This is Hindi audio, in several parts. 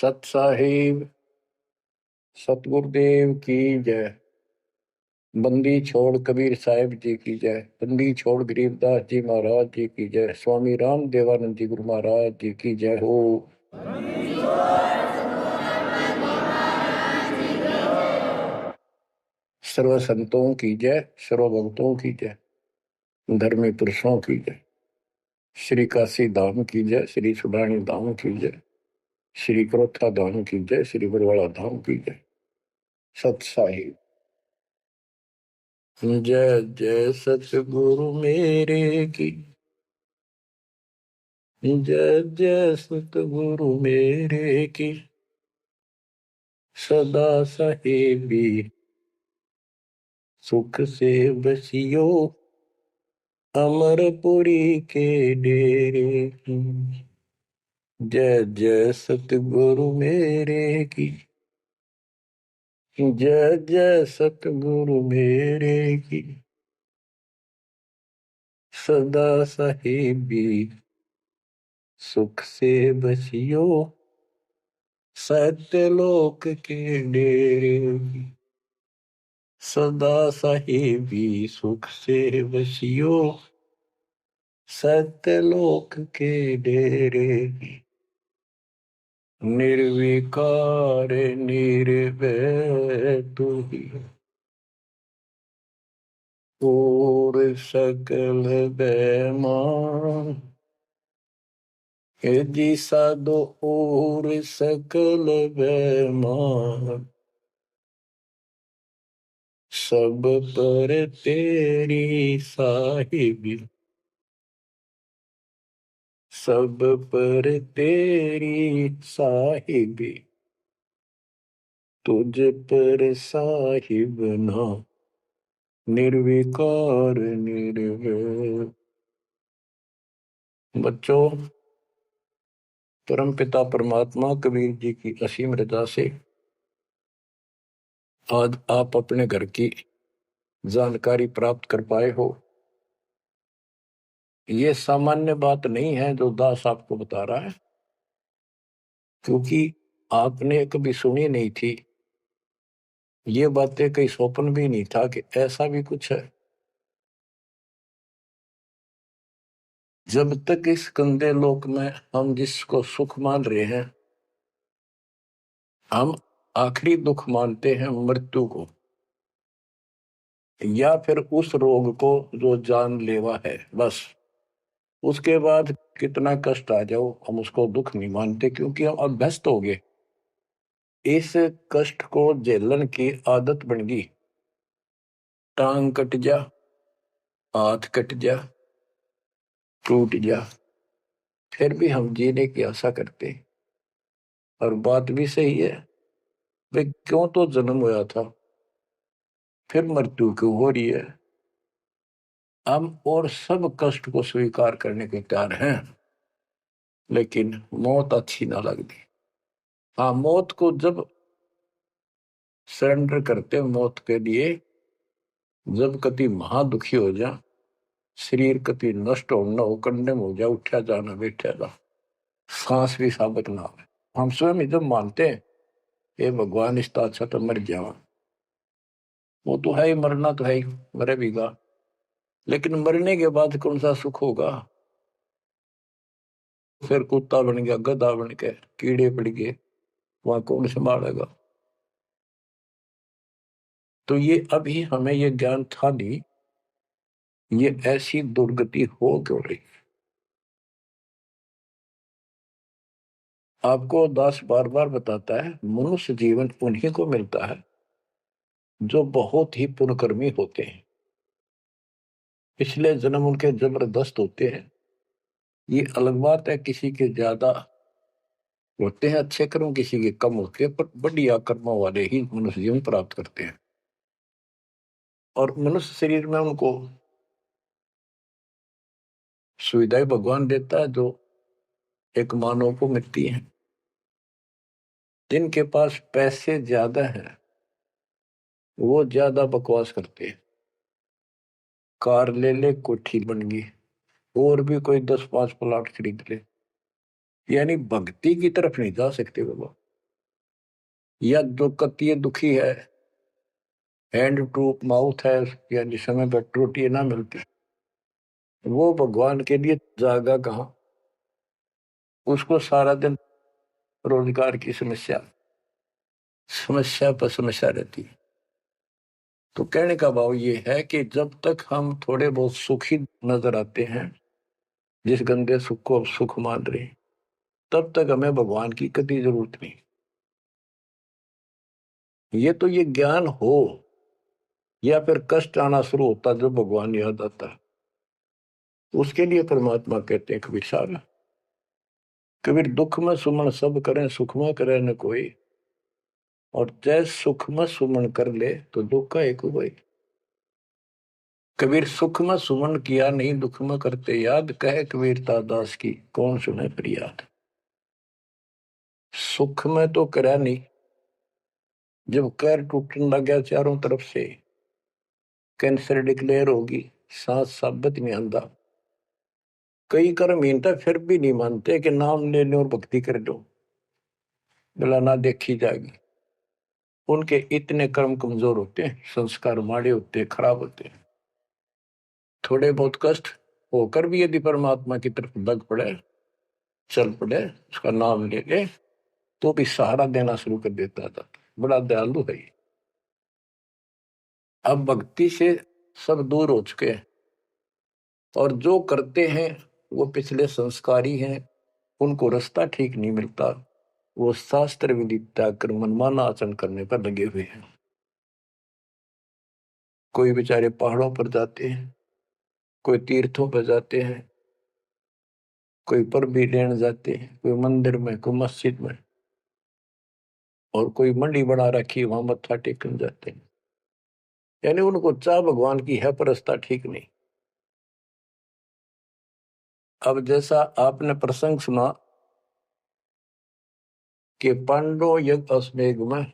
सत साहिब सतगुरुदेव की जय। बंदी छोड़ कबीर साहिब जी की जय। बंदी छोड़ गरीबदास जी महाराज जी की जय। स्वामी राम देवानंद जी गुरु महाराज जी की जय हो। सर्व संतों की जय, सर्व भक्तों की जय, धर्मी पुरुषों की जय। श्री काशी धाम की जय, श्री सुडानी धाम की जय, श्री क्रोथा धाम की जय, श्री बरवाड़ा धाम की जय। सत साहिब जय जय सतगुरु मेरे की जय जय सतगुरु मेरे की सदा साहेबी सुख से बसियो अमरपुरी के डेरे की। जय जय सतगुरु मेरे की जय जय सतगुरु मेरे की सदा साहेबी सुख से बसियो सत्यलोक के डेरे की। सदा साहेबी सुख से बसियो सत्यलोक के डेरे की। निर्विकार निर्भय तू ही और सकल बेमान जी साधो और सकल बेमान सब पर तेरी साहिबी सब पर तेरी साहिबी तुझ पर साहिब ना निर्विकार निर्भय। बच्चों, परमपिता परमात्मा कबीर जी की असीम रजा से आज आप अपने घर की जानकारी प्राप्त कर पाए हो। ये सामान्य बात नहीं है जो दास आपको बता रहा है, क्योंकि आपने कभी सुनी नहीं थी ये बातें, कहीं स्वप्न भी नहीं था कि ऐसा भी कुछ है। जब तक इस गंदे लोक में हम जिसको सुख मान रहे हैं, हम आखिरी दुख मानते हैं मृत्यु को, या फिर उस रोग को जो जानलेवा है। बस उसके बाद कितना कष्ट आ जाओ हम उसको दुख नहीं मानते, क्योंकि हम अभ्यस्त हो गए। इस कष्ट को झेलने की आदत बन गई। टांग कट जा, हाथ कट जा, टूट जा, फिर भी हम जीने की आशा करते। और बात भी सही है, वे क्यों तो जन्म हुआ था, फिर मृत्यु क्यों हो रही है। हम और सब कष्ट को स्वीकार करने के तैयार हैं, लेकिन मौत अच्छी ना लगती। हाँ, मौत को जब सरेंडर करते मौत के लिए, जब कति महादुखी हो जा, शरीर कति नष्ट हो न हो, कंडम हो जा, उठा जाना बैठा जा, सांस भी साबित ना हो, हम स्वयं जब मानते हैं ये भगवान इस अच्छा तो मर जावा, वो तो है ही, मरना तो है ही, मरे भीगा, लेकिन मरने के बाद कौन सा सुख होगा। फिर कुत्ता बन गया, गधा बन के कीड़े पड़ गए, वहां कौन संभालेगा। तो ये अभी हमें ये ज्ञान था नहीं, ये ऐसी दुर्गति हो क्यों रही। आपको दास बार बार बताता है, मनुष्य जीवन उन्हीं को मिलता है जो बहुत ही पुण्यकर्मी होते हैं। पिछले जन्म उनके जबरदस्त होते हैं। ये अलग बात है, किसी के ज्यादा होते हैं अच्छे कर्म, किसी के कम होते हैं, पर बढ़िया कर्मों वाले ही मनुष्य जीवन प्राप्त करते हैं। और मनुष्य शरीर में उनको सुविधाएं भगवान देता है जो एक मानव को मिलती है। जिनके पास पैसे ज्यादा हैं वो ज्यादा बकवास करते हैं। कार ले ले, कोठी बन गई, और भी कोई 10-5 प्लाट खरीद ले, यानी भक्ति की तरफ नहीं जा सकते बाबा। या जो कतिय दुखी है, हैंड टू माउथ है, यानी समय पर रोटी ना मिलती, वो भगवान के लिए जागा कहाँ? उसको सारा दिन रोजगार की समस्या, समस्या पर समस्या रहती है। तो कहने का भाव ये है कि जब तक हम थोड़े बहुत सुखी नजर आते हैं, जिस गंदे सुख को सुख मान रहे, तब तक हमें भगवान की कभी जरूरत नहीं। ये तो ये ज्ञान हो या फिर कष्ट आना शुरू होता जब भगवान याद आता, उसके लिए परमात्मा कहते हैं कबीर साहब, कबीर दुख में सुमन सब करें, सुख में करे न कोई, और जय सुख में सुमन कर ले तो दुख का एक हुआ। कबीर सुख में सुमन किया नहीं, दुख में करते याद, कहे कबीरता दास की कौन सुने फरियाद। सुख में तो करा नहीं, जब कैर टूटने लग गया चारों तरफ से, कैंसर डिक्लेयर होगी, सांस साबित नहीं आंदा, कई कर मीनता फिर भी नहीं मानते कि नाम ले लो और भक्ति कर लो, गला ना देखी जाएगी। उनके इतने कर्म कमजोर होते हैं, संस्कार माड़े होते हैं, खराब होते हैं। थोड़े बहुत कष्ट होकर भी यदि परमात्मा की तरफ लग पड़े, चल पड़े, उसका नाम ले ले, तो भी सहारा देना शुरू कर देता था। बड़ा दयालु है। अब भक्ति से सब दूर हो चुके हैं, और जो करते हैं वो पिछले संस्कारी हैं, उनको रास्ता ठीक नहीं मिलता, वो शास्त्र विधि त्याग कर मनमाना आचरण करने पर लगे हुए हैं। कोई बेचारे पहाड़ों पर जाते हैं, कोई तीर्थों पर जाते हैं, कोई पर भी लेने जाते हैं, कोई मंदिर में, कोई मस्जिद में, और कोई मंडी बना रखी वहां मत्था टेकने जाते हैं। यानी उनको चाह भगवान की है पर रास्ता ठीक नहीं। अब जैसा आपने प्रसंग सुना कि पांडव यज्ञ अश्वमेध में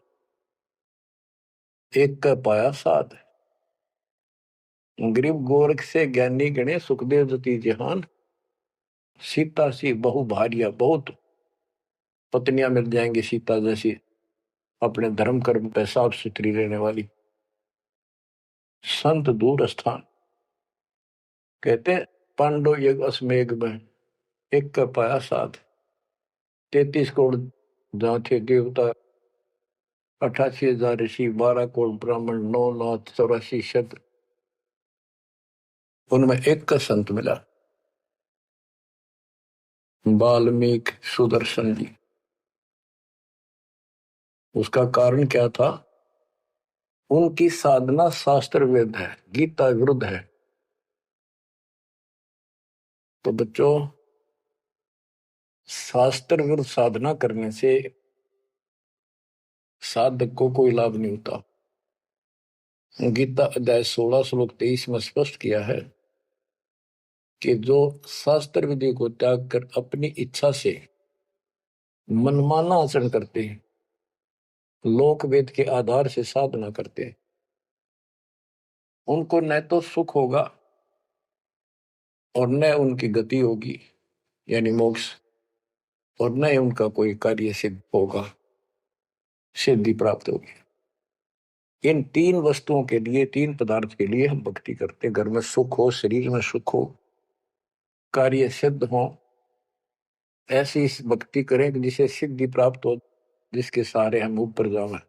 एक का पाया साध, गरीब गोरख से ज्ञानी गणे, सुखदेव जति जहान, सीता सी बहु भारिया, बहुत पत्नियां मिल जाएंगी सीता जैसी, अपने धर्म कर्म पे साफ सुथरी रहने वाली। संत दूर स्थान, कहते पांडव यज्ञ अश्वमेध में एक का पाया साध, 33 करोड़ जहाँ थे देवता, 88,000 ऋषि, 12 करोड़ ब्राह्मण, 9,84 शब्द, उनमें एक का संत मिला, वाल्मीकि सुदर्शन जी। उसका कारण क्या था? उनकी साधना शास्त्र वेद है, गीता विरुद्ध है। तो बच्चों, शास्त्र विरुद्ध साधना करने से साधक को कोई लाभ नहीं होता। गीता अध्याय 16 श्लोक 23 में स्पष्ट किया है कि जो शास्त्र विधि को त्याग कर अपनी इच्छा से मनमाना आचरण करते हैं, लोक वेद के आधार से साधना करते हैं, उनको न तो सुख होगा और न उनकी गति होगी, यानी मोक्ष, और न ही उनका कोई कार्य सिद्ध होगा, सिद्धि प्राप्त होगी। इन तीन वस्तुओं के लिए, तीन पदार्थ के लिए हम भक्ति करते हैं। घर में सुख हो, शरीर में सुख हो, कार्य सिद्ध हो, ऐसी भक्ति करें कि जिसे सिद्धि प्राप्त हो, जिसके सहारे हम ऊपर जावें।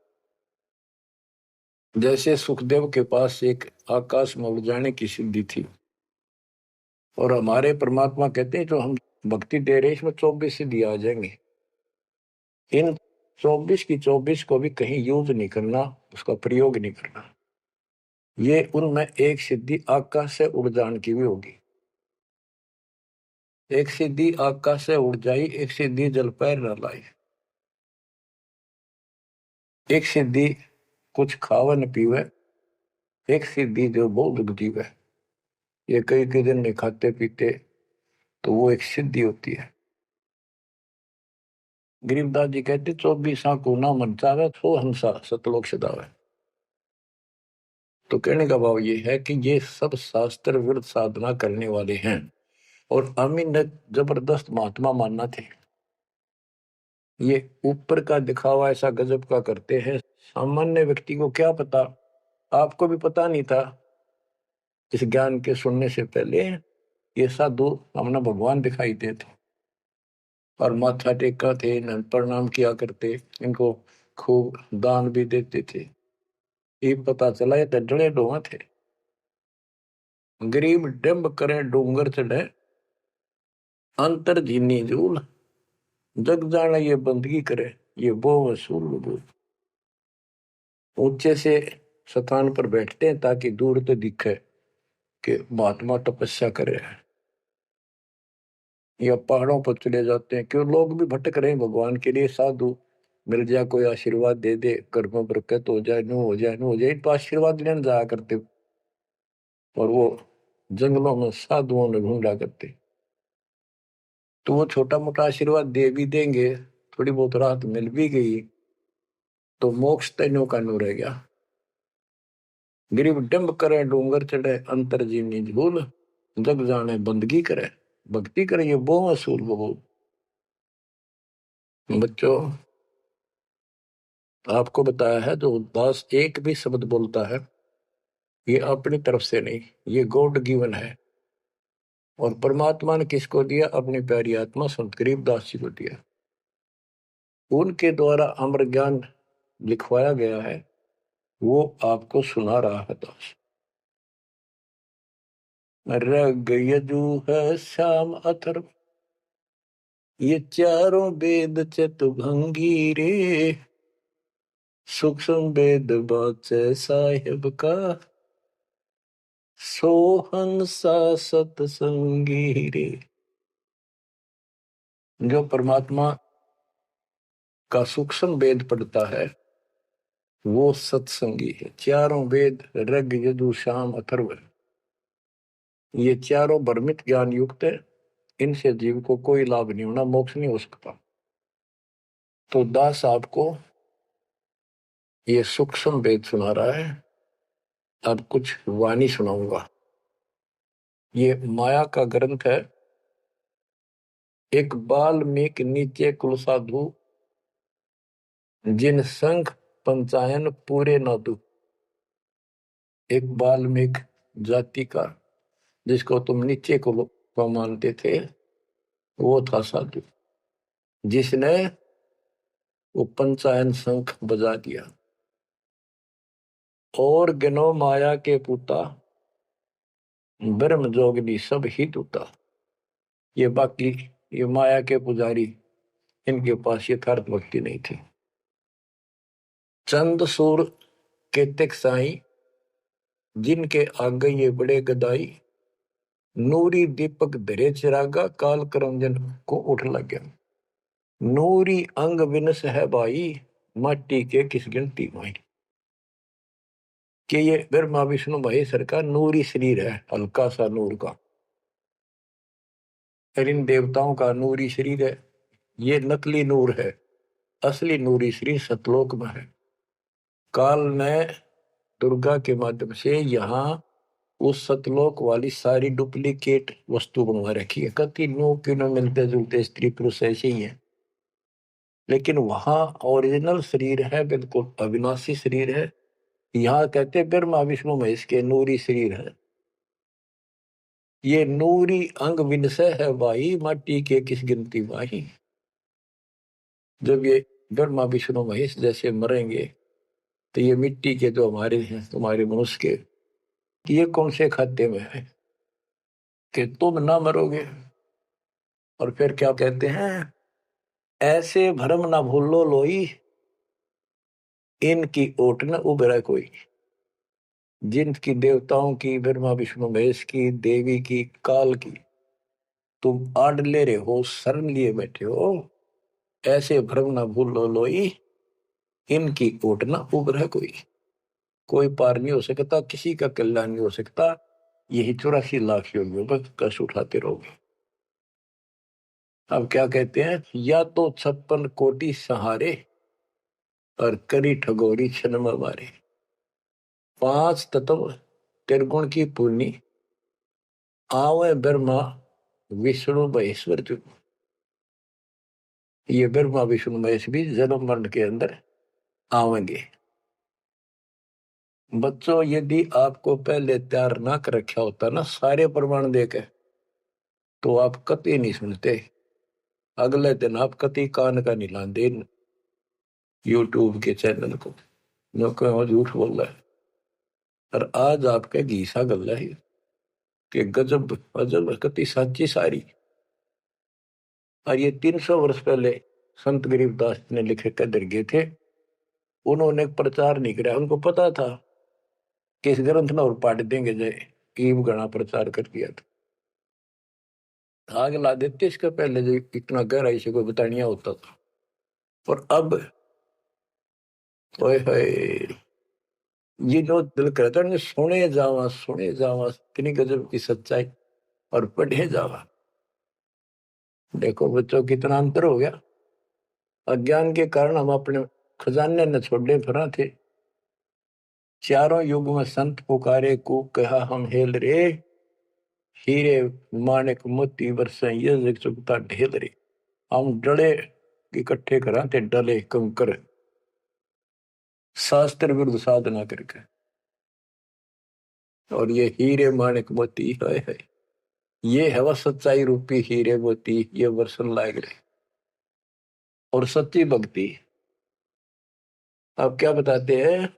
जैसे सुखदेव के पास एक आकाश में उड़ जाने की सिद्धि थी, और हमारे परमात्मा कहते हैं जो हम भक्ति दे रहे हैं इसमें 24 सिद्धि आ जाएंगे। इन 24 की 24 को भी कहीं यूज नहीं करना, उसका प्रयोग नहीं करना। ये उनमें एक सिद्धि आकाश से उड़ जाने की भी होगी। एक सिद्धि आकाश से उड़ जाई, एक सिद्धि जल पैर न लाई, एक सिद्धि कुछ खावे न पीवे, एक सिद्धि जो बहुत जीवे। ये कई कई दिन नहीं खाते पीते तो वो एक सिद्धि होती है। गरीबदास जी कहते 24 को ना मन चावे, सो हंसा सतलोक सदावे। तो कहने का भाव ये है कि ये सब शास्त्र विरुद्ध साधना करने वाले हैं, और अमीन ने जबरदस्त महात्मा मानना थे। ये ऊपर का दिखावा ऐसा गजब का करते हैं, सामान्य व्यक्ति को क्या पता। आपको भी पता नहीं था इस ज्ञान के सुनने से पहले। ये साधु हमने भगवान दिखाई देते और माथा टेका थे, इन्हें प्रणाम किया करते, इनको खूब दान भी देते थे। ये पता चला ये तो डले डोहा थे। गरीब डिम्ब करे डूंगर चढ़े, अंतर जीनी जूल, जग जाने ये बंदगी करे, ये वो वसूल वजूल। ऊंचे से स्थान पर बैठते हैं ताकि दूर तो दिखे कि महात्मा तपस्या करे हैं, या पहाड़ों पर चले जाते हैं क्यों लोग भी भटक रहे हैं भगवान के लिए। साधु मिल जाए, कोई आशीर्वाद दे दे, घर में बरकत हो जाए, नो हो जाए, नो हो जाए, तो आशीर्वाद लेने जाया करते। और वो जंगलों में साधुओं ने ढूंढा करते, तो वो छोटा मोटा आशीर्वाद दे भी देंगे, थोड़ी बहुत राहत मिल भी गई तो मोक्ष तैनो का नो रह गया। गरीब डंब करे डूंगर चढ़े, अंतर जीवनी झूल, जग जाने बंदगी करे, भक्ति करे, ये वो असूल वो। बच्चों, आपको बताया है जो दास एक भी शब्द बोलता है ये अपनी तरफ से नहीं, ये गॉड गिवन है। और परमात्मा ने किसको दिया? अपनी प्यारी आत्मा संत गरीबदास जी को दिया। उनके द्वारा अमर ज्ञान लिखवाया गया है, वो आपको सुना रहा है दास। रग यजु है श्याम अथर्व, ये चारों वेद चतुभंगी रे, सूक्ष्म वेद बाचे साहिब का, सोहंसा सतसंगी रे। जो परमात्मा का सूक्ष्म वेद पढ़ता है वो सत्संगी है। चारों वेद ऋग यजु साम अथर्व, ये चारों भ्रमित ज्ञान युक्त है, इनसे जीव को कोई लाभ नहीं होना, मोक्ष नहीं हो सकता। तो दास आपको ये सूक्ष्म वेद सुना रहा है। अब कुछ वाणी सुनाऊंगा। ये माया का ग्रंथ है। एक बाल्मीकि नीचे कुल साधु, जिन संख पंचायन पूरे न दू। एक बाल्मीकि जाति का, जिसको तुम नीचे कुल को मानते थे, वो था साधु जिसने वो पंचायन शंख बजा दिया। और गिनो माया के पुता, ब्रह्म जोगनी सब ही टूटा। ये बाकी ये माया के पुजारी, इनके पास यथार्थ भक्ति नहीं थी। चंद सूर के तिक साई, जिनके आगे ये बड़े गदाई, नूरी दीपक धरे चिरागा, काल करमजन को उठ लगे। नूरी अंग विनस है भाई, माटी के किस गिनती माई। कि ये ब्रह्मा विष्णु महेश्वर का नूरी शरीर है, हल्का सा नूर का। इन देवताओं का नूरी शरीर है, ये नकली नूर है, असली नूरी शरीर सतलोक में है। काल ने दुर्गा के माध्यम से यहाँ उस सतलोक वाली सारी डुप्लीकेट वस्तु बनवा रखी है। कति नो किनो मिलते जुलते स्त्री पुरुष ऐसे ही है, लेकिन वहां ओरिजिनल शरीर है, बिल्कुल अविनाशी शरीर है। यहाँ कहते ब्रह्मा विष्णु महेश के नूरी शरीर है। ये नूरी अंग विनसय है भाई, माटी के किस गिनती माही। जब ये ब्रह्मा विष्णु महेश जैसे मरेंगे तो ये मिट्टी के जो हमारे हैं, तुम्हारे मनुष्य के, ये कौन से खाते में है कि तुम ना मरोगे। और फिर क्या कहते हैं? ऐसे भरम ना भूलो लोई, इनकी ओट न उभरा कोई। जिनकी देवताओं की, ब्रह्मा विष्णु महेश की, देवी की, काल की तुम आड़ ले रहे हो, शरण लिए बैठे हो, ऐसे भ्रम ना भूलो लोई, इनकी ओट न उभरा कोई। कोई पार नहीं हो सकता, किसी का कल्याण नहीं हो सकता। यही 84 लाख योगियों पर कष्ट उठाते रहोगे। अब क्या कहते हैं? या तो 56 कोटि सहारे, और करी ठगोरी छन मारे। 5 तत्व त्रिगुण की पूर्णी, आवे ब्रह्मा विष्णु महेश्वर। ये ब्रह्मा विष्णु महेश भी जन्म मरण के अंदर आवेंगे। बच्चों, यदि आपको पहले तैयार ना कर रखा होता ना सारे प्रमाण देके, तो आप कति नहीं सुनते। अगले दिन आप कति कान का नहीं लाते यूट्यूब के चैनल को, जो कहो झूठ बोल रहा है। और आज आपके घीसा गल है कि गजब अजब कति साची सारी। और ये 300 वर्ष पहले संत गरीबदास ने लिखे कदर गए थे। उन्होंने प्रचार नहीं किया, उनको पता था कि इस ग्रंथ में और पाट देंगे जय ईब गणा प्रचार कर दिया था। आग ला देते इसके पहले जो इतना गहराई से कोई बतानिया होता था। और अब ओए होए, ये जो दिल करता है सुने जावा कितनी गजब की सच्चाई और पढ़े जावा। देखो बच्चों कितना अंतर हो गया। अज्ञान के कारण हम अपने खजाने न छोड़े फिरा थे। चारों युग में संत पुकारे को कहा हम हेल रे, हीरे माणिक मोती बरसे ये जग चुकता ढेल रे। हम डले इकट्ठे करा थे, डले कंकर शास्त्र विरुद्ध साधना करके। और ये हीरे माणिक मोती है ये है वह सच्चाई रूपी हीरे मोती, ये वर्षन लाग रहे और सच्ची भक्ति। अब क्या बताते हैं,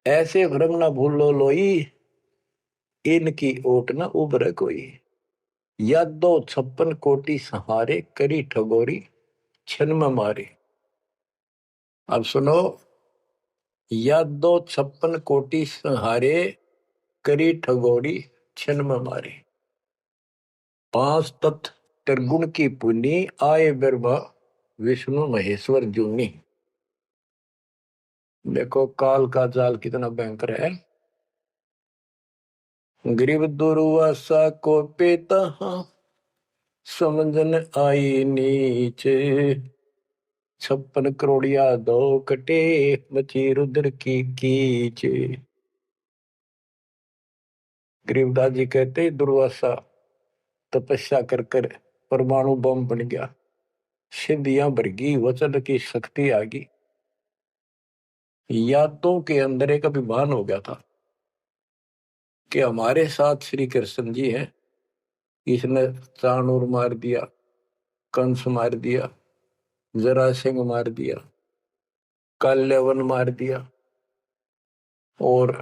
ऐसे भ्रम ना भूलो लोई, इनकी ओट न उभरे कोई। यादो 56 कोटि सहारे, करी ठगोरी छन में मारे। अब सुनो, यादो 56 कोटि सहारे, करी ठगोरी छन में मारे। 5 तत्व त्रिगुण की पुनी, आए ब्रह्मा विष्णु महेश्वर जूनी। देखो काल का जाल कितना भयंकर है। गरीब दुर्वासा को पेता समझन आई नीचे, 56 करोड़िया दो कटे, मची रुद्र की कीचे। गरीबदास जी कहते दुर्वासा तपस्या कर कर परमाणु बम बन गया, सिद्धियां भर गई, वचन की शक्ति आ गई। यादों के अंदर एक अभिमान हो गया था कि हमारे साथ श्री कृष्ण जी हैं। इसने चाणूर मार दिया, कंस मार दिया, जरासिंह मार दिया, काल्यवन मार दिया और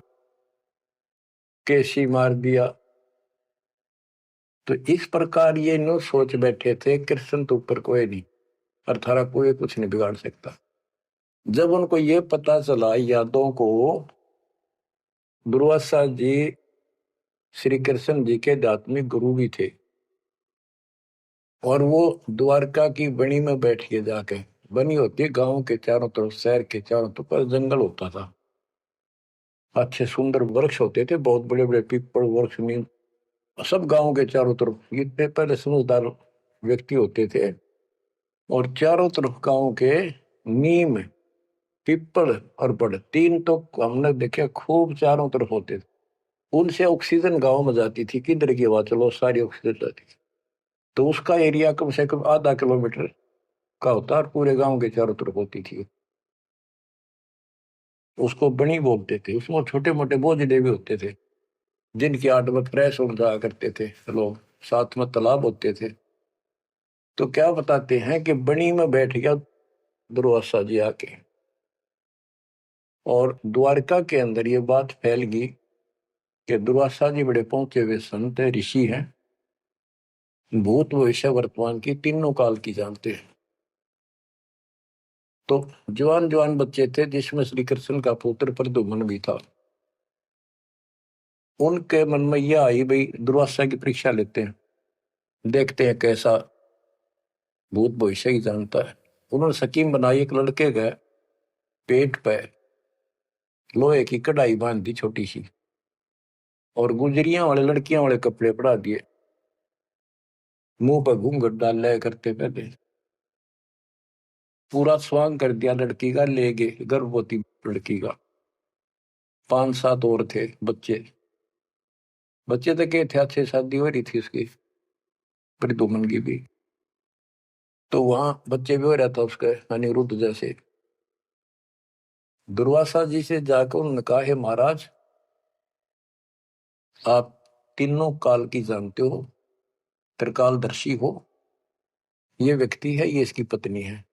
केसी मार दिया। तो इस प्रकार ये नो सोच बैठे थे कृष्ण तो ऊपर कोई नहीं और थारा कोई कुछ नहीं बिगाड़ सकता। जब उनको ये पता चला यादों को, दुर्वासा जी श्री कृष्ण जी के आध्यात्मिक गुरु भी थे और वो द्वारका की बनी में बैठ के जाके, बनी होती है गांव के चारों तरफ, शहर के चारों तरफ पर जंगल होता था, अच्छे सुंदर वृक्ष होते थे, बहुत बड़े बड़े पीपल वृक्ष नीम, सब गांव के चारों तरफ। इतने पहले समझदार व्यक्ति होते थे और चारों तरफ गांव के नीम, पीपल और बड़, तीन तो हमने देखे खूब चारों तरफ होते थे। उनसे ऑक्सीजन गांव में जाती थी, किधर की हवा चलो सारी ऑक्सीजन जाती थी। तो उसका एरिया कम से कम आधा किलोमीटर का होता और पूरे गांव के चारों तरफ होती थी। उसको बनी बोलते थे। उसमें छोटे मोटे बोझले भी होते थे जिनकी आठ में फ्रेश उड़ जाया करते थे लोग, साथ में तालाब होते थे। तो क्या बताते हैं कि बनी में बैठ गया दुर्वासा जी आके, और द्वारका के अंदर ये बात फैल गई कि दुर्वासा जी बड़े पहुंचे हुए संत है, ऋषि हैं, भूत भविष्य वर्तमान की तीनों काल की जानते हैं। तो जवान जवान बच्चे थे जिसमें श्री कृष्ण का पुत्र प्रद्युम्न भी था। उनके मन में यह आई भाई दुर्वासा की परीक्षा लेते हैं, देखते हैं कैसा भूत भविष्य ही जानता है। उन्होंने स्कीम बनाई, एक लड़के का पेट पे लोहे की कढ़ाई बांध दी छोटी सी और गुजरियां वाले लड़कियां वाले कपड़े पड़ा दिए, मुंह पर घूंघट डाल लिया करते पहले, पूरा स्वांग कर दिया लड़की का, ले गए गर्भवती लड़की का। 5-7 और थे बच्चे, बच्चे तो क्या थे, अच्छे शादी हो रही थी उसकी प्रद्युम्न की भी। तो वहां बच्चे भी हो रहा था उसके अनिरुद्ध जैसे। दुर्वासा जी से जाकर उन्होंने कहा, हे महाराज, आप तीनों काल की जानते हो, त्रिकालदर्शी हो। ये व्यक्ति है, ये इसकी पत्नी है।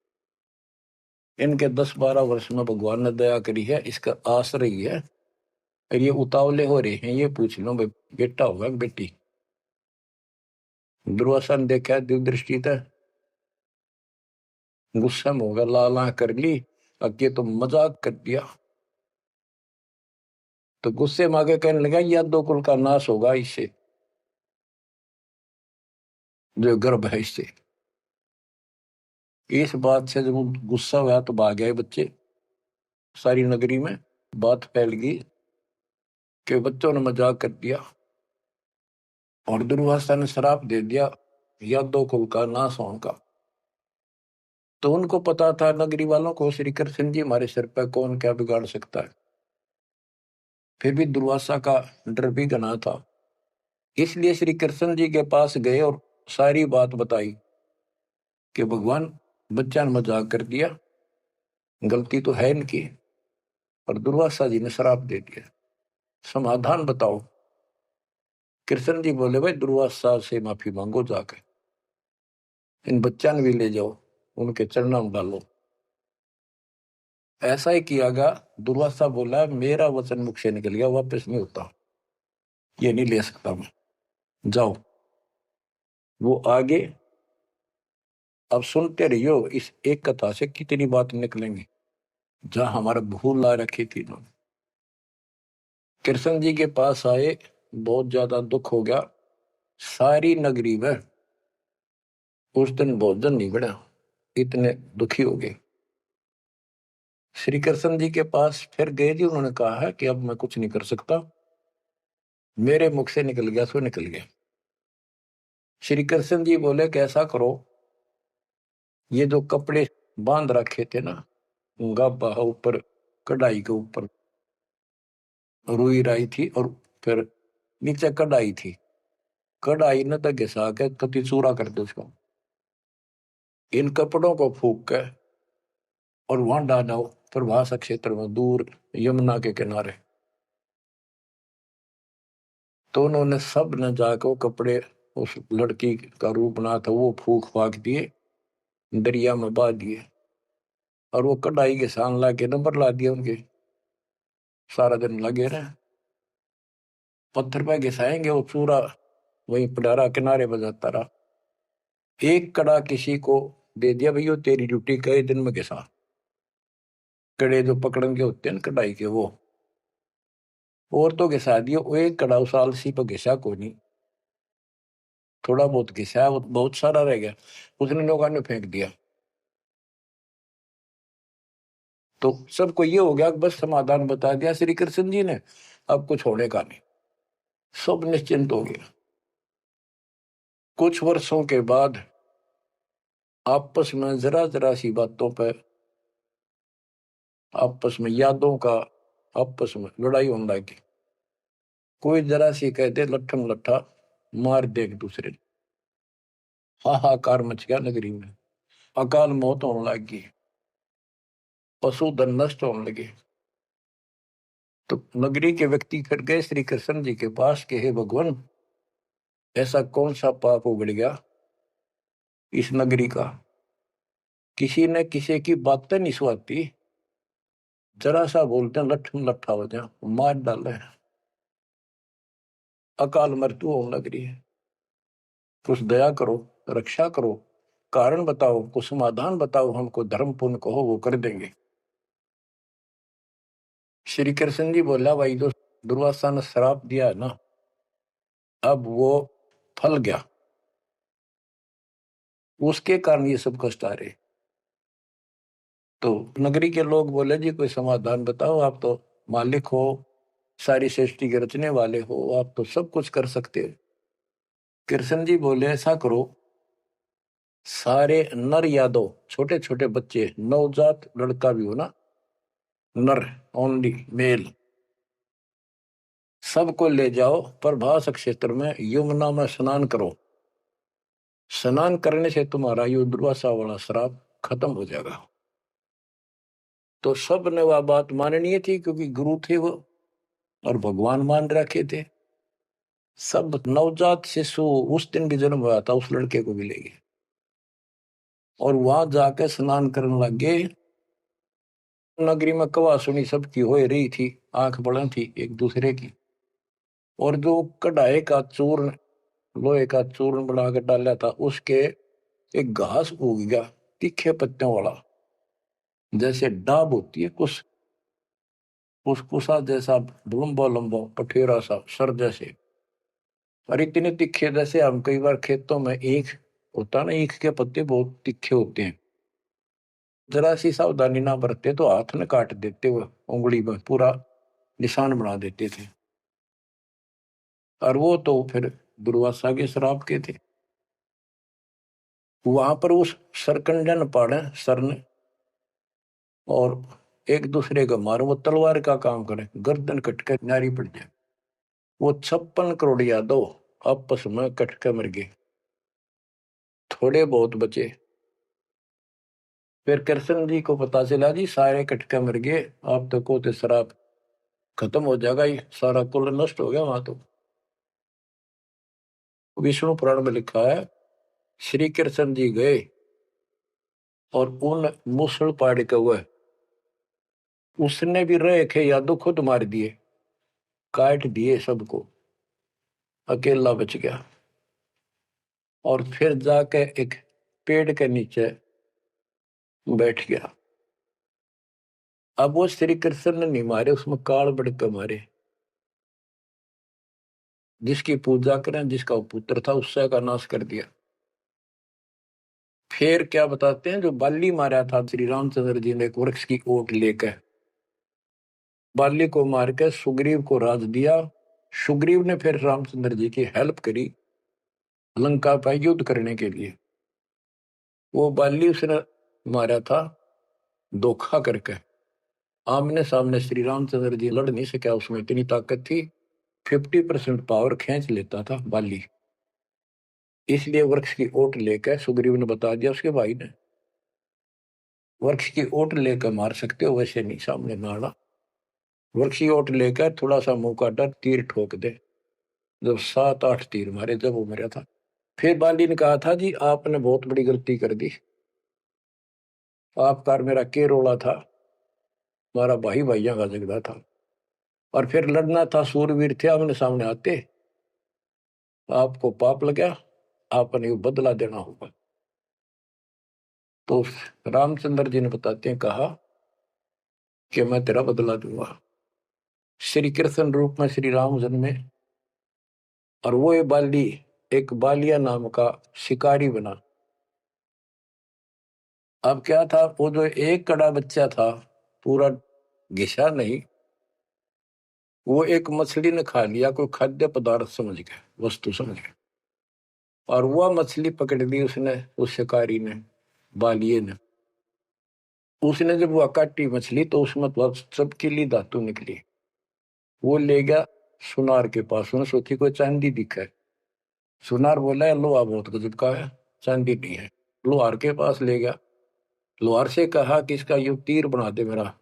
इनके 10-12 वर्ष में भगवान ने दया करी है, इसका आश्रय ही है। और ये उतावले हो रहे हैं, ये पूछ लो भाई बेटा होगा कि बेटी। दुर्वासा ने देखा दिव्य दृष्टि था, गुस्सा में होगा, लाला कर ली, अब ये तो मजाक कर दिया। तो गुस्से में आगे कहने लगा, यह दो कुल का नाश होगा इससे, जो गर्भ है इससे। इस बात से जब गुस्सा हुआ तो भाग गए बच्चे। सारी नगरी में बात फैल गई कि बच्चों ने मजाक कर दिया और दुर्वासा ने श्राप दे दिया या दो कुल का नाश होने का। तो उनको पता था, नगरी वालों को, श्री कृष्ण जी हमारे सिर पर कौन क्या बिगाड़ सकता है। फिर भी दुर्वासा का डर भी घना था, इसलिए श्री कृष्ण जी के पास गए और सारी बात बताई कि भगवान, बच्चा ने मजाक कर दिया, गलती तो है इनकी, और दुर्वासा जी ने श्राप दे दिया, समाधान बताओ। कृष्ण जी बोले, भाई दुर्वासा से माफी मांगो जाकर, इन बच्चा ने भी ले जाओ, उनके चरणों में डालो। ऐसा ही किया गया। दुर्वासा बोला, मेरा वचन मुख से निकल गया, वापस नहीं होता, ये नहीं ले सकता मैं, जाओ। वो आगे, अब सुनते रहियो, इस एक कथा से कितनी बात निकलेंगी, जहां हमारा भूल ला रखी थी इन्होंने। कृष्ण जी के पास आए, बहुत ज्यादा दुख हो गया, सारी नगरी में उस दिन भोजन नहीं बना, इतने दुखी हो गए। श्री कृष्ण जी के पास फिर गए जी, उन्होंने कहा है कि अब मैं कुछ नहीं कर सकता, मेरे मुख से निकल गया सो निकल गया। श्री कृष्ण जी बोले, कैसा करो, ये जो कपड़े बांध रखे थे ना, गाबा ऊपर, कढ़ाई के ऊपर रुई राई थी और फिर नीचे कढ़ाई थी, कढ़ाई न तो घिसा के कति चूरा कर दो उसको, इन कपड़ों को फूक के और वहां डालो प्रभास क्षेत्र में, दूर यमुना के किनारे। तो उन्होंने सब ने जाकर वो कपड़े, उस लड़की का रूप बना था, वो फूक फाक दिए, दरिया में बहा दिए, और वो कढ़ाई के सान ला के नंबर ला दिए उनके। सारा दिन लगे रहे, पत्थर पे घिसाएंगे, वो चूरा वहीं पडारा किनारे बजाता रहा। एक कड़ा किसी को दे दिया, भैया तेरी ड्यूटी कई दिन में घिसा, कड़े जो पकड़न के होते हैं ना कढ़ाई के, वो और तो घिसा दिया। वो एक कड़ा उस आलसी पर घिसा को नहीं, थोड़ा बहुत घिसा, वो बहुत सारा रह गया, उसने लोगों ने फेंक दिया। तो सबको ये हो गया कि बस समाधान बता दिया श्री कृष्ण जी ने, अब कुछ होने का नहीं, सब निश्चिंत हो गया। कुछ वर्षों के बाद आपस में जरा जरा सी बातों पर, आपस में यादों का, आपस में लड़ाई होने लगी। कोई जरा सी कहते लट्ठम लट्ठा मार दे एक दूसरे ने, हाहाकार मच गया नगरी में, अकाल मौत होने लगी, पशुधन नष्ट होने लगे। तो नगरी के व्यक्ति फिर गए श्री कृष्ण जी के पास कि हे भगवान, ऐसा कौन सा पाप उगड़ गया इस नगरी का, किसी ने किसी की बातें नहीं सुहाती, जरा सा बोलते हैं लट्ठम लट्ठा हो जाए, मार डाले, अकाल मृत्यु होने लग रही है। कुछ दया करो, रक्षा करो, कारण बताओ, कुछ समाधान बताओ, हमको धर्म पुण्य कहो, वो कर देंगे। श्री कृष्ण जी बोला, भाई जो दुर्वासा ने श्राप दिया है ना, अब वो फल गया, उसके कारण ये सब कष्ट आ रहे। तो नगरी के लोग बोले, जी कोई समाधान बताओ, आप तो मालिक हो, सारी सृष्टि के रचने वाले हो, आप तो सब कुछ कर सकते हो। कृष्ण जी बोले, ऐसा करो, सारे नर यादव, छोटे छोटे बच्चे, नवजात लड़का भी हो ना, नर, ओनली मेल, सबको ले जाओ प्रभास क्षेत्र में, यमुना में स्नान करो, स्नान करने से तुम्हारा ये दुर्वासा वाला श्राप खत्म हो जाएगा। तो सब ने वह बात माननी थी, क्योंकि गुरु थे वो और भगवान मान रखे थे। सब नवजात शिशु उस दिन भी जन्म हुआ था उस लड़के को भी ले गए और वहां जाके स्नान करने लग गए। नगरी में कवा सुनी सबकी हो रही थी, आंख बड़ा थी एक दूसरे की। और जो कढ़ाई का चूर्ण, लोहे का चूर्ण बना कर डाला था, उसके एक घास उग गया तीखे पत्तियों वाला, जैसे डाब होती है कुछ कुसकुसा जैसा, लंबा लंबा पठेरा सा सर जैसे, और इतने तीखे जैसे हम कई बार खेतों में ईख होता ना, ईख के पत्ते बहुत तीखे होते हैं। जरा सी सावधानी ना बरते तो हाथ में काट देते, वो उंगली में पूरा निशान बना देते थे। और वो तो फिर दुर्वासा के श्राप के थे। वहां पर उस सरकंडन पाड़े सर ने और एक दूसरे को मारो, वो तलवार का काम करे, गर्दन कटके नारी पड़ जाए। वो 56 करोड़ यादव आपस में कटके मर गए, थोड़े बहुत बचे। फिर कृष्ण जी को पता चला जी सारे कटके मर गए, आप तो को तो शराब खत्म हो जाएगा, ये सारा कुल नष्ट हो गया। वहां तो विष्णु पुराण में लिखा है, श्री कृष्ण जी गए और उन मूसल पाड़ के हुए, उसने भी रहे खे यादव खुद मार दिए, काट दिए सबको, अकेला बच गया। और फिर जाके एक पेड़ के नीचे बैठ गया। अब वो श्री कृष्ण ने नहीं मारे, उसमें काल बड़के मारे। जिसकी पूजा करें, जिसका पुत्र था, उससे का नाश कर दिया। फिर क्या बताते हैं, जो बाली मारा था श्री रामचंद्र जी ने एक वृक्ष की ओट लेकर, बाली को मार के सुग्रीव को राज दिया। सुग्रीव ने फिर रामचंद्र जी की हेल्प करी लंका पर युद्ध करने के लिए। वो बाली उसने मारा था धोखा करके, आमने सामने श्री रामचंद्र जी लड़ नहीं सका, उसमें इतनी ताकत थी, 50% पावर खींच लेता था बाली। इसलिए वृक्ष की ओट लेकर सुग्रीव ने बता दिया उसके भाई ने, वृक्ष की ओट लेकर मार सकते हो, वैसे नहीं सामने नाड़ा। वृक्ष की ओट लेकर थोड़ा सा मुंह काटा, तीर ठोक दे। जब 7-8 तीर मारे, जब वो मरा था। फिर बाली ने कहा था जी आपने बहुत बड़ी गलती कर दी, आपका और मेरा के रोला था, हमारा भाई भाइयों का झगड़ा था, और फिर लड़ना था, सूरवीर थे आमने सामने आते, आपको पाप लगा, आपने बदला देना होगा। तो रामचंद्र जी ने बताते हैं, कहा कि मैं तेरा बदला दूंगा। श्री कृष्ण रूप में श्री राम जन्मे और वो ये बाली एक बालिया नाम का शिकारी बना। अब क्या था, वो जो एक कड़ा बच्चा था, पूरा घिसा नहीं, वो एक मछली ने खा लिया, कोई खाद्य पदार्थ समझ के, वस्तु समझ के, और वह मछली पकड़ ली उसने, उस शिकारी ने, बालिए ने। उसने जब वह काटी मछली तो उसमें तो चमकीली धातु निकली। वो ले गया सुनार के पास, उसने सोची कोई चांदी दिखा है। सुनार बोला है लोहा बहुत गजब का है, चांदी नहीं है। लोहार के पास ले गया, लोहार से कहा कि इसका यू तीर बना दे मेरा,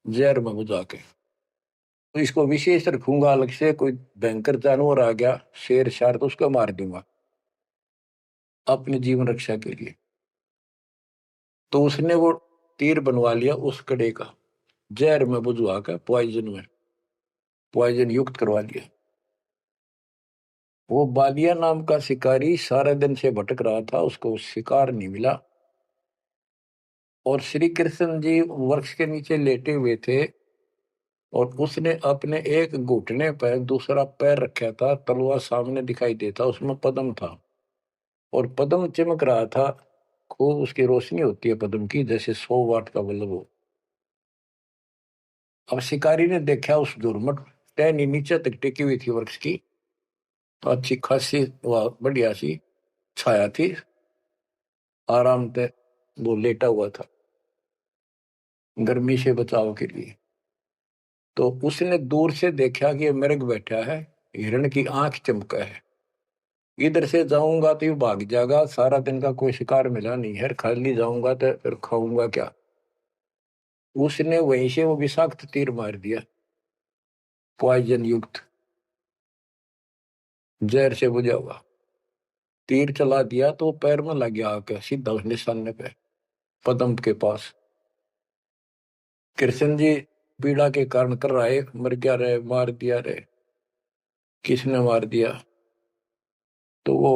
जहर में बुझा के, तो इसको विशेष रखूंगा, अलग से कोई भयंकर जानवर आ गया, शेर शार, तो उसको मार दूंगा अपने जीवन रक्षा के लिए। तो उसने वो तीर बनवा लिया उस कड़े का, जहर में बुझवा कर, पॉइजन युक्त करवा लिया। वो बालिया नाम का शिकारी सारे दिन से भटक रहा था, उसको शिकार नहीं मिला। और श्री कृष्ण जी वृक्ष के नीचे लेटे हुए थे और उसने अपने एक घुटने पर दूसरा पैर रखा था, तलवार सामने दिखाई देता, उसमें पद्म था और पद्म चमक रहा था खूब, उसकी रोशनी होती है पद्म की, जैसे 100 वाट का बल्ब हो। अब शिकारी ने देखा उस दुर्मट टहनी नीचे तक टिकी हुई थी वृक्ष की, तो अच्छी खासी वह बढ़िया सी छाया थी, आराम से वो लेटा हुआ था गर्मी से बचाव के लिए। तो उसने दूर से देखा कि ये मृग बैठा है, हिरण की आंख चमका है, इधर से जाऊंगा तो ये भाग जाएगा, सारा दिन का कोई शिकार मिला नहीं है, खाली जाऊंगा तो फिर खाऊंगा क्या। उसने वहीं से वो विषाक्त तीर मार दिया, पॉइजन युक्त, जहर से बुझा हुआ तीर चला दिया, तो पैर में लग गया आके सीधा उस निशाने पे, पदम के पास। कृष्ण जी पीड़ा के कारण कर रहा है, मर गया रे, मार दिया रे, किसने मार दिया। तो वो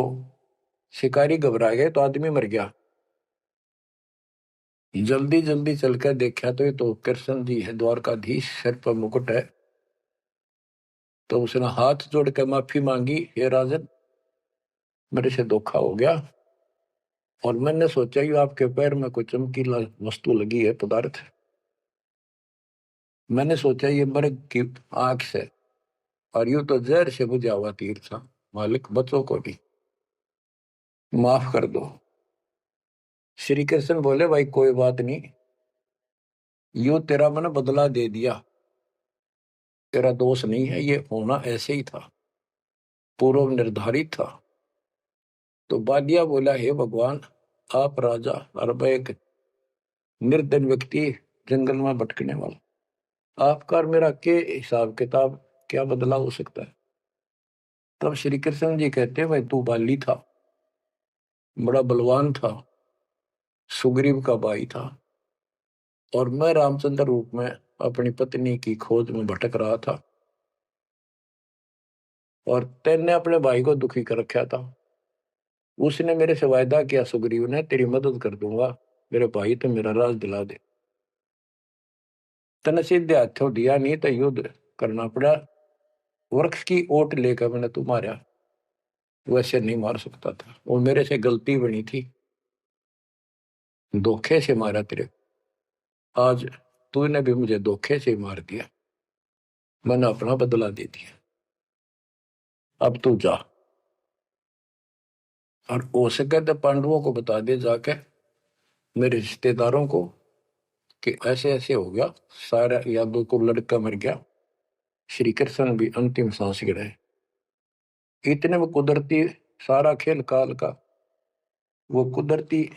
शिकारी घबरा गए, तो आदमी मर गया। जल्दी जल्दी चलकर देखा तो ये तो कृष्ण जी है, द्वारकाधीश, सिर पर मुकुट है। तो उसने हाथ जोड़ कर माफी मांगी, हे राजन, मेरे से धोखा हो गया, और मैंने सोचा कि आपके पैर में कोई चमकीला वस्तु लगी है, पदार्थ। मैंने सोचा ये मर्ग की आंख से, और यूं तो जहर से बुझा हुआ तीर था। मालिक, बच्चों को भी माफ कर दो। श्री कृष्ण बोले, भाई कोई बात नहीं, यूं तेरा मैंने बदला दे दिया, तेरा दोष नहीं है, ये होना ऐसे ही था, पूर्व निर्धारित था। तो बादिया बोला, हे भगवान, आप राजा और मैं एक निर्धन व्यक्ति, जंगल में भटकने वाला, आपका और मेरा के हिसाब किताब, क्या बदला हो सकता है। तब श्री कृष्ण जी कहते, भाई तू बाली था, बड़ा बलवान था, सुग्रीव का भाई था, और मैं रामचंद्र रूप में अपनी पत्नी की खोज में भटक रहा था, और तेने अपने भाई को दुखी कर रखा था। उसने मेरे से वायदा किया, सुग्रीव ने, तेरी मदद कर दूंगा, मेरे भाई तो मेरा राज दिला दे। तने सीधे हाथों दिया नहीं तो युद्ध करना पड़ा, वृक्ष की ओट लेकर मैंने तू मारा, वैसे नहीं मार सकता था, वो मेरे से गलती बनी थी, धोखे से मारा तेरे, आज तूने भी मुझे धोखे से मार दिया, मैंने अपना बदला दे दिया, अब तू जा, और हो सके तो पांडवों को बता दे जाके, मेरे रिश्तेदारों को, कि ऐसे ऐसे हो गया, सारा यादव को लड़का मर गया, श्री कृष्ण भी अंतिम सांस गिराए। इतने में कुदरती, सारा खेल काल का, वो कुदरती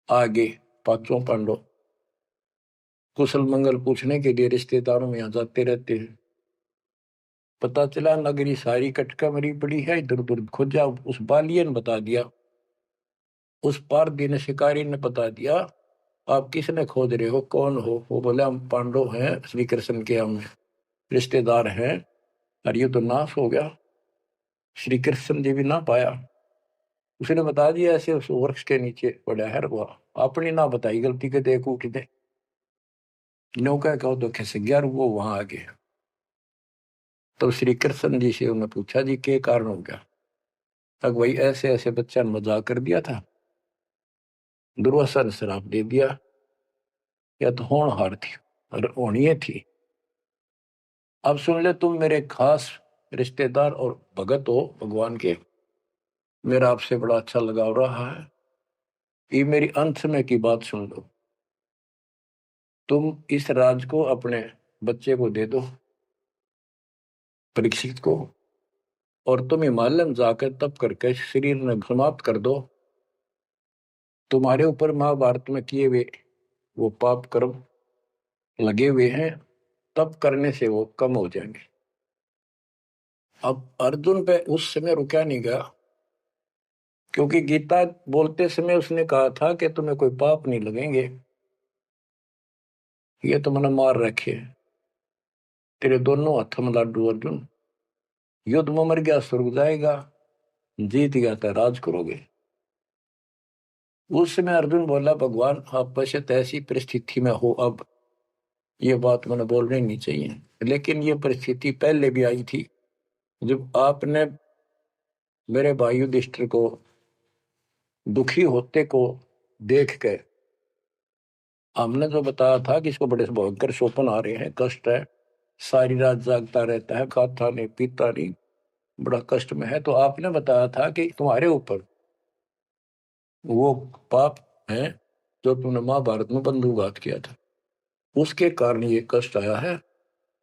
आगे पांचों पांडव कुशल मंगल पूछने के लिए रिश्तेदारों में आ जाते रहते हैं। पता चला नगरी सारी कटका मरी पड़ी है, इधर उधर खोजा, उस बालिए ने बता दिया, उस पार दिन शिकारी ने बता दिया, आप किसने खोज रहे हो, कौन हो। वो बोले, हम पांडव हैं, श्री कृष्ण के हम रिश्तेदार हैं, और ये तो नाश हो गया, श्री कृष्ण जी भी ना पाया। उसने बता दिया, ऐसे उस वृक्ष के नीचे पड़ा है, वो अपनी ना बताई गलती के, देखो कितने नौका कहो तो खिस गया, और वो वहां आ गया। तो श्री कृष्ण जी से उन्होंने पूछा, जी क्या कारण हो गया। तक वही ऐसे ऐसे बच्चा ने मजाक कर दिया था, दुर्वासा ने श्राप दे दिया, या तो होनहार थी और होनी थी। अब सुन ले, तुम मेरे खास रिश्तेदार और भगत हो भगवान के, मेरा आपसे बड़ा अच्छा लगाव रहा है, ये मेरी अंत समय की बात सुन लो। तुम इस राज को अपने बच्चे को दे दो, परीक्षित को, और तुम हिमालय में जाकर तप करके शरीर में समाप्त कर दो। तुम्हारे ऊपर महाभारत में किए हुए वो पाप कर्म लगे हुए हैं, तप करने से वो कम हो जाएंगे। अब अर्जुन पे उस समय रुका नहीं गया, क्योंकि गीता बोलते समय उसने कहा था कि तुम्हें कोई पाप नहीं लगेंगे, ये तो मैंने मार रखे, तेरे दोनों हाथों में लाडू अर्जुन, युद्ध में मर गया स्वर्ग जाएगा, जीत गया तो राज करोगे। उस समय अर्जुन बोला, भगवान आप पश्चात ऐसी परिस्थिति में हो, अब ये बात मैंने बोलनी नहीं चाहिए, लेकिन ये परिस्थिति पहले भी आई थी, जब आपने मेरे भाई युधिष्ठिर को दुखी होते को देख के, हमने जो बताया था कि इसको बड़े भयंकर स्वप्न आ रहे हैं, कष्ट है, सारी रात जागता रहता है, खाता नहीं पीता नहीं, बड़ा कष्ट में है, तो आपने बताया था कि तुम्हारे ऊपर वो पाप है जो तुमने महाभारत में बंधुघात किया था, उसके कारण ये कष्ट आया है।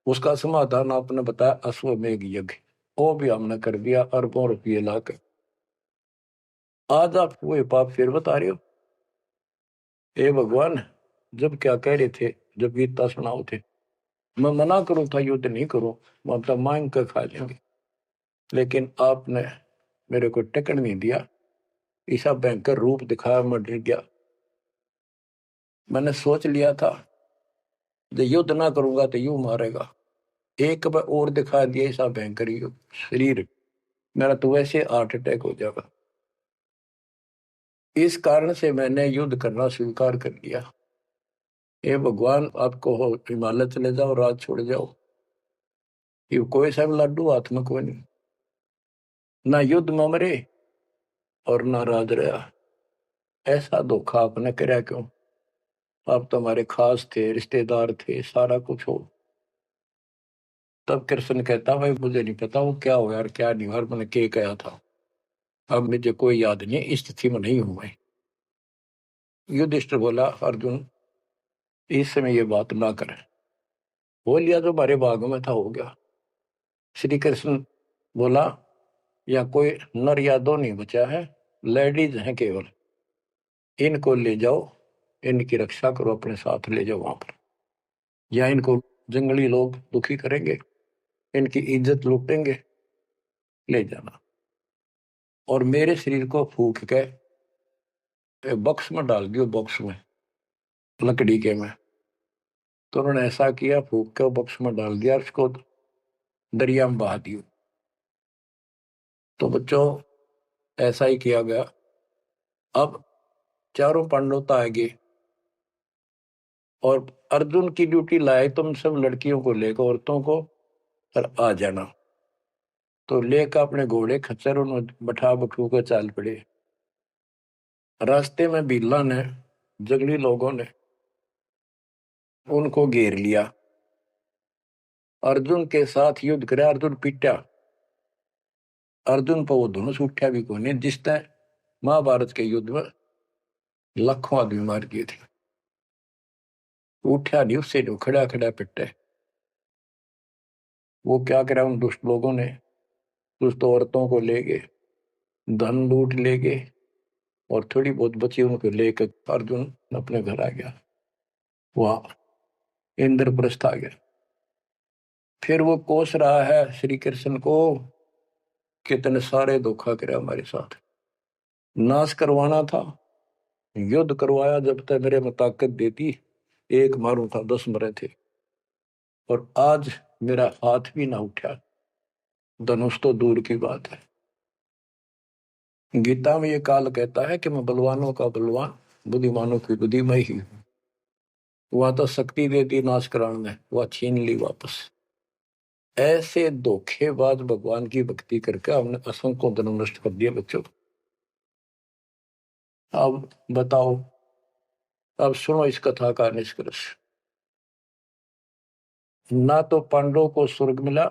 उसका समाधान आपने बताया, अश्वमेघ यज्ञ, वो भी हमने कर दिया, अरबों रुपये लाकर। आज आप वही पाप फिर बता रहे हो। हे भगवान, जब क्या कह रहे थे, जब गीता सुनाओ थे, मैं मना करूं था युद्ध नहीं करूं, मतलब मांग कर खा लेंगे, लेकिन आपने मेरे को टिकट नहीं दिया, ऐसा भयंकर रूप दिखाया, मैं डर गया। मैंने सोच लिया था जो युद्ध ना करूंगा तो यूं मारेगा, एक बार और दिखा दिया ऐसा भयंकर शरीर, मेरा तो वैसे हार्ट अटैक हो जाएगा। इस कारण से मैंने युद्ध करना स्वीकार कर लिया। हे भगवान, आपको हो हिमालय चले जाओ, राज छोड़ जाओ, ये कोई सा भी लाडू हाथ में कोई नहीं, ना युद्ध में मरे और ना राज रहा। ऐसा धोखा आपने कराया क्यों? आप तो हमारे खास थे, रिश्तेदार थे, सारा कुछ हो। तब कृष्ण कहता, भाई मुझे नहीं पता वो क्या हुआ और क्या नहीं हुआ, और मैंने क्या कहा था, अब मुझे कोई याद नहीं, इस स्थिति में नहीं हूं मैं। युधिष्ठिर बोला, अर्जुन इस समय ये बात ना करें, हो लिया जो हमारे भाग में था हो गया। श्री कृष्ण बोला, या कोई नर या दो नहीं बचा है, लेडीज हैं केवल, इनको ले जाओ, इनकी रक्षा करो, अपने साथ ले जाओ वहां पर, या इनको जंगली लोग दुखी करेंगे, इनकी इज्जत लूटेंगे, ले जाना। और मेरे शरीर को फूक के बॉक्स में डाल दियो, बॉक्स में, लकड़ी के में। तो उन्होंने ऐसा किया, फूक के बॉक्स में डाल दिया, उसको दरिया में बहा दियो। तो बच्चों, ऐसा ही किया गया। अब चारों पांडव तो आएंगे, और अर्जुन की ड्यूटी लाए, तुम सब लड़कियों को लेकर, औरतों को, और आ जाना। तो लेकर अपने घोड़े खच्चर उन्होंने बैठा बठू कर चाल पड़े। रास्ते में बिल्ला ने, जंगली लोगों ने उनको घेर लिया, अर्जुन के साथ युद्ध करे, अर्जुन पीटा, अर्जुन पर वो धनुष उठा भी कोई नहीं, जिसने महाभारत के युद्ध में लाखों आदमी मार दिए थे, उठा नहीं, उससे जो खड़ा खड़ा पिटे। वो क्या करा उन दुष्ट लोगों ने, दुष्ट औरतों को ले गए, धन लूट ले गए, और थोड़ी बहुत बची उनको लेकर अर्जुन अपने घर आ गया, वहां इंद्रप्रस्थ आ गया। फिर वो कोस रहा है श्री कृष्ण को, कितने सारे धोखा करे हमारे साथ, नाश करवाना था, युद्ध करवाया, जब तक मेरे में ताकत देती, एक मारू था 10 मरे थे, और आज मेरा हाथ भी ना उठा, धनुष तो दूर की बात है। गीता में ये काल कहता है कि मैं बलवानों का बलवान, बुद्धिमानों की बुद्धिमय ही हूं। वहां तो शक्ति दे दी नाश कराने, वह छीन ली वापस। ऐसे धोखेबाज भगवान की भक्ति करके हमने असंख्यों जन्म नष्ट कर दिए बच्चों। अब बताओ, अब सुनो इस कथा का निष्कर्ष। ना तो पांडवों को स्वर्ग मिला,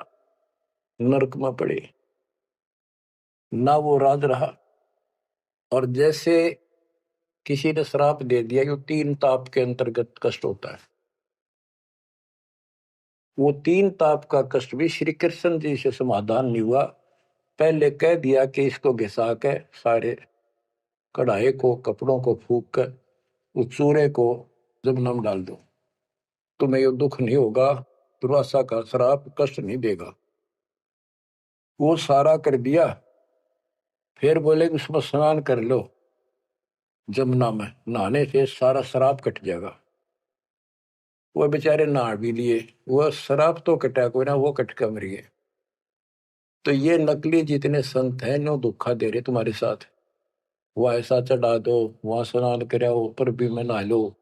नरक में पड़े, ना वो राज रहा, और जैसे किसी ने श्राप दे दिया कि 3 ताप के अंतर्गत कष्ट होता है, वो 3 ताप का कष्ट भी श्री कृष्ण जी से समाधान नहीं हुआ। पहले कह दिया कि इसको घिसा के सारे कढ़ाई को, कपड़ों को फूक कर उस चूरे को जमुना में डाल दो, तुम्हें ये दुख नहीं होगा, दुर्वासा का श्राप कष्ट नहीं देगा। वो सारा कर दिया, फिर बोले कि उसमें स्नान कर लो, जमुना में नहाने से सारा श्राप कट जाएगा। वो बेचारे नहा भी लिए, वो श्राप तो कटा कोई ना, वो कट कर मर गए। तो ये नकली जितने संत हैं, नो धोखा दे रहे तुम्हारे साथ, वह ऐसा चढ़ा दो, वहां स्नान कराओ, पर भी में नहा लो,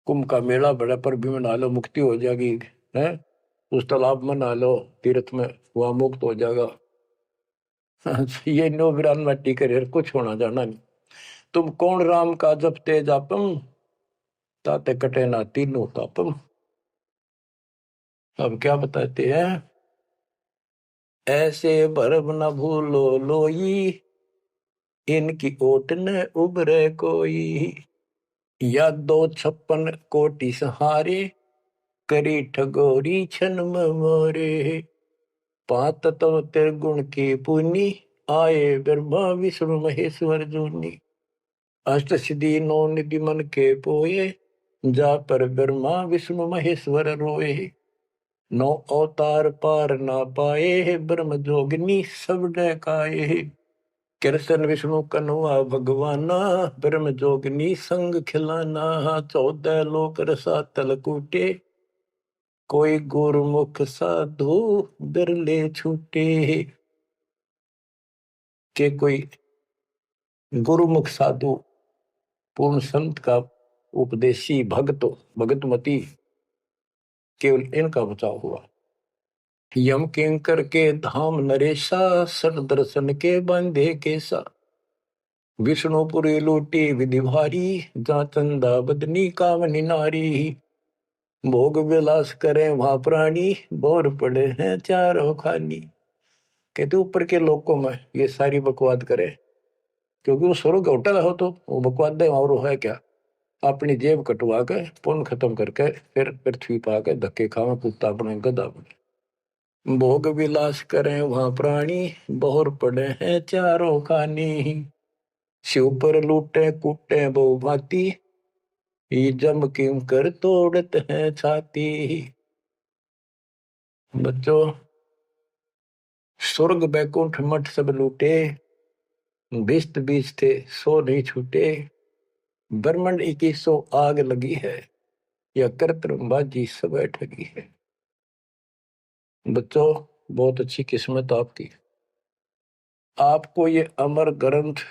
कुंभ का मेला बड़ा, पर भी में नहा लो, मुक्ति हो जाएगी, है, उस तालाब में नहा लो, तीर्थ में, वहां मुक्त हो जाएगा। ये नो बिरान मट्टी करे, कुछ होना जाना नहीं। तुम कौन राम का जपते जापम, ताते कटे ना तीनों तापम। अब क्या बताते हैं, ऐसे भरम न भूलो लोई, इनकी ओट न उबरे कोई, या 256 कोटि सहारे, करी ठगोरी छन मोरे, पात तो त्रिगुण की पुनी, आए ब्रह्मा विष्णु महेश्वर जोनी। अष्ट सिद्धि नौ निधि मन के पोए, जा पर ब्रह्मा विष्णु महेश्वर रोए। नौ अवतार पार ना पाए, ब्रह्म जोगिनी सब डकाए। कृष्ण विष्णु कन्वा भगवाना, ब्रह्म जोगिनी संग खिलाना। 14 लोक रसातल कूटे, कोई गुरुमुख साधु बिरले छूटे। के कोई गुरुमुख साधु पूर्ण संत का उपदेशी भक्त भगतमती केवल इनका बचाव हुआ। यम किंकर के धाम नरेशा, सट दर्शन के बंधे केसा। विष्णुपुरी लूटी विधि भारी, जा चंदा बदनी कामनी नारी। भोग विलास करें वहां प्राणी, बोर पड़े हैं चारों खानी। कहते ऊपर के लोकों में ये सारी बकवाद करे, क्योंकि वो स्वर्ग होटल हो तो वो बकवाद है और वो है क्या, अपनी जेब कटवा के पुण्य खत्म करके फिर पृथ्वी पा के धक्के खावे कुत्ता बने गधा बने। भोग विलास करें वहां प्राणी, बोर पड़े हैं चारों खानी। शिव पर लूटे कूटे बहु भांति, ये जम किम कर तोड़ते हैं छाती। बच्चों, स्वर्ग बैकुंठ मठ सब लूटे, बिस्त बीज थे सो नहीं छूटे। ब्रह्मंड 2100 आग लगी है, या कर्तबाजी सब ठगी है। बच्चों, बहुत अच्छी किस्मत आपकी, आपको ये अमर ग्रंथ,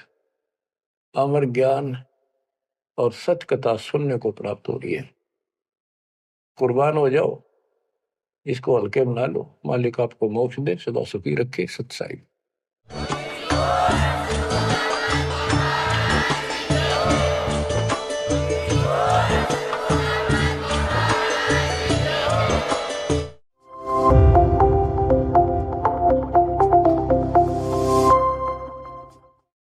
अमर ज्ञान और सच कथा सुनने को प्राप्त हो रही है। कुर्बान हो जाओ, इसको हल्के बना लो। मालिक आपको मोक्ष दे, सदा सुखी रखे। सत्साई।